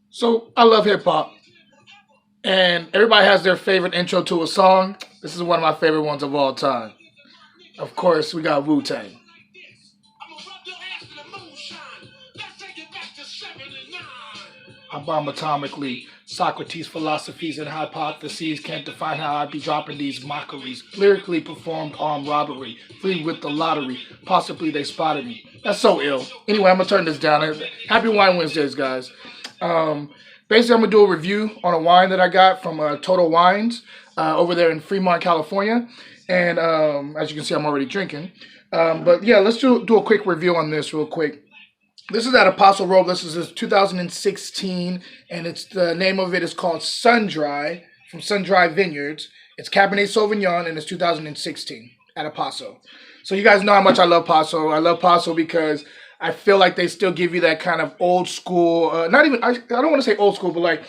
So I love hip hop, and everybody has their favorite intro to a song. This is one of my favorite ones of all time. Of course, we got Wu Tang. I bomb atomically. Socrates' philosophies and hypotheses can't define how I be dropping these mockeries. Lyrically performed armed robbery, free with the lottery. Possibly they spotted me. That's so ill. Anyway, I'm gonna turn this down. Happy Wine Wednesdays, guys. Um, Basically, I'm gonna do a review on a wine that I got from Total Wines over there in Fremont, California. And as you can see, I'm already drinking. But yeah, let's do a quick review on this real quick. This is at Apostle Robles. This is 2016, and it's the name of it is called Sun Dry from Sun Dry Vineyards. It's Cabernet Sauvignon, and it's 2016 at Apostle. So you guys know how much I love Paso. I love Paso because I feel like they still give you that kind of old school. Not even I don't want to say old school, but like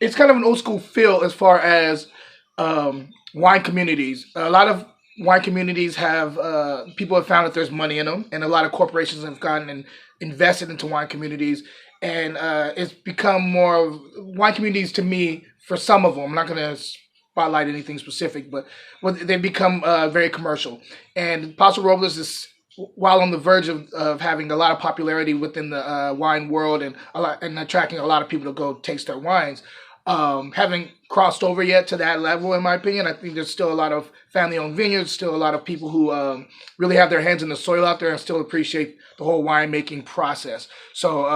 it's kind of an old school feel as far as wine communities. A lot of wine communities have people have found that there's money in them, and a lot of corporations have gone and invested into wine communities, and it's become more of wine communities to me. For some of them, I'm not going to spotlight anything specific, but they've become very commercial. And Paso Robles is while on the verge of having a lot of popularity within the wine world and attracting a lot of people to go taste their wines. Haven't crossed over yet to that level, in my opinion. I think there's still a lot of family-owned vineyards, still a lot of people who really have their hands in the soil out there and still appreciate the whole winemaking process. So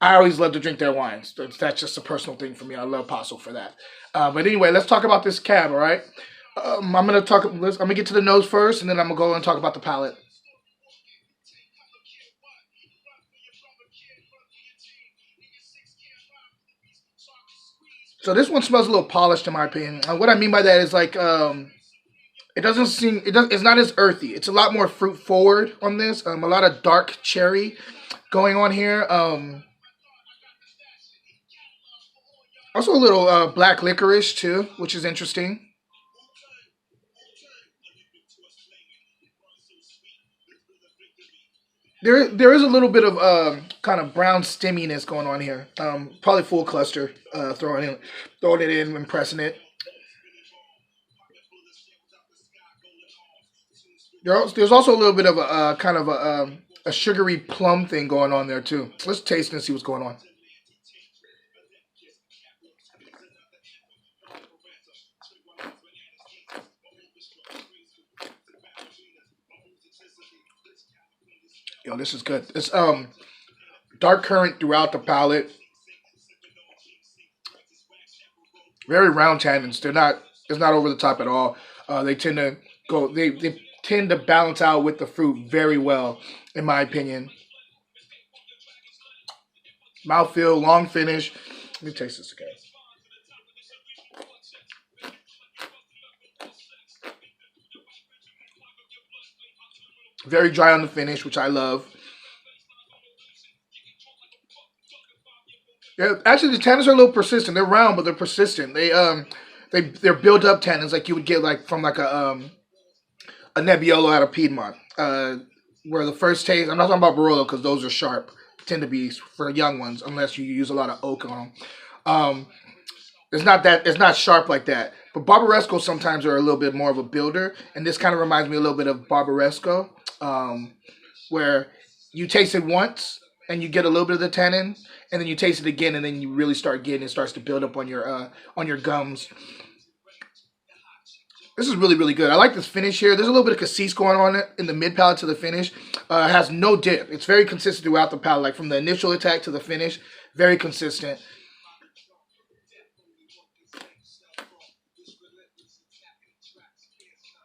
I always love to drink their wines. That's just a personal thing for me. I love Paso for that. But anyway, let's talk about this cab, all right? I'm gonna get to the nose first, and then I'm gonna go and talk about the palate. So this one smells a little polished, in my opinion. What I mean by that is like it doesn't seem it's not as earthy. It's a lot more fruit forward on this. A lot of dark cherry going on here. Also a little black licorice too, which is interesting. There is a little bit of kind of brown stemminess going on here. Probably full cluster. Throwing it in and pressing it. There's also a little bit of a kind of a sugary plum thing going on there too. Let's taste and see what's going on. Yo, this is good. It's dark currant throughout the palate. Very round tannins. They're not. It's not over the top at all. They tend to go. They tend to balance out with the fruit very well, in my opinion. Mouthfeel, long finish. Let me taste this again. Very dry on the finish, which I love. Yeah, actually, the tannins are a little persistent. They're round, but they're persistent. They're built up tannins like you would get like from like a Nebbiolo out of Piedmont. Where the first taste, I'm not talking about Barolo because those are sharp. Tend to be for young ones unless you use a lot of oak on them. Um, it's not that it's not sharp like that. But Barbaresco sometimes are a little bit more of a builder, and this kind of reminds me a little bit of Barbaresco, where you taste it once and you get a little bit of the tannin, and then you taste it again, and then you really start getting it starts to build up on your gums. This is really, really good. I like this finish here. There's a little bit of cassis going on in the mid palate to the finish. It has no dip. It's very consistent throughout the palate, like from the initial attack to the finish. Very consistent.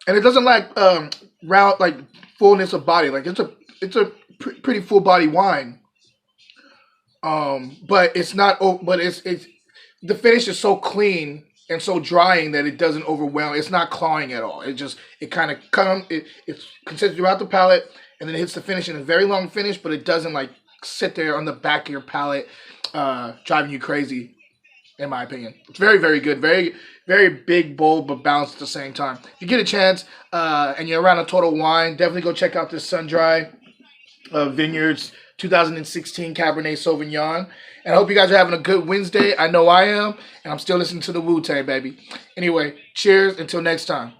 And it doesn't like round like fullness of body. Like it's a pretty full body wine. But it's not. But it's the finish is so clean and so drying that it doesn't overwhelm. It's not clawing at all. It kind of it's consistent throughout the palate, and then it hits the finish in a very long finish, but it doesn't like sit there on the back of your palate, driving you crazy. In my opinion, it's very very good. Very big, bold, but balanced at the same time. If you get a chance and you're around a Total Wine, definitely go check out this Sun Dry Vineyards 2016 Cabernet Sauvignon. And I hope you guys are having a good Wednesday. I know I am. And I'm still listening to the Wu-Tang, baby. Anyway, cheers. Until next time.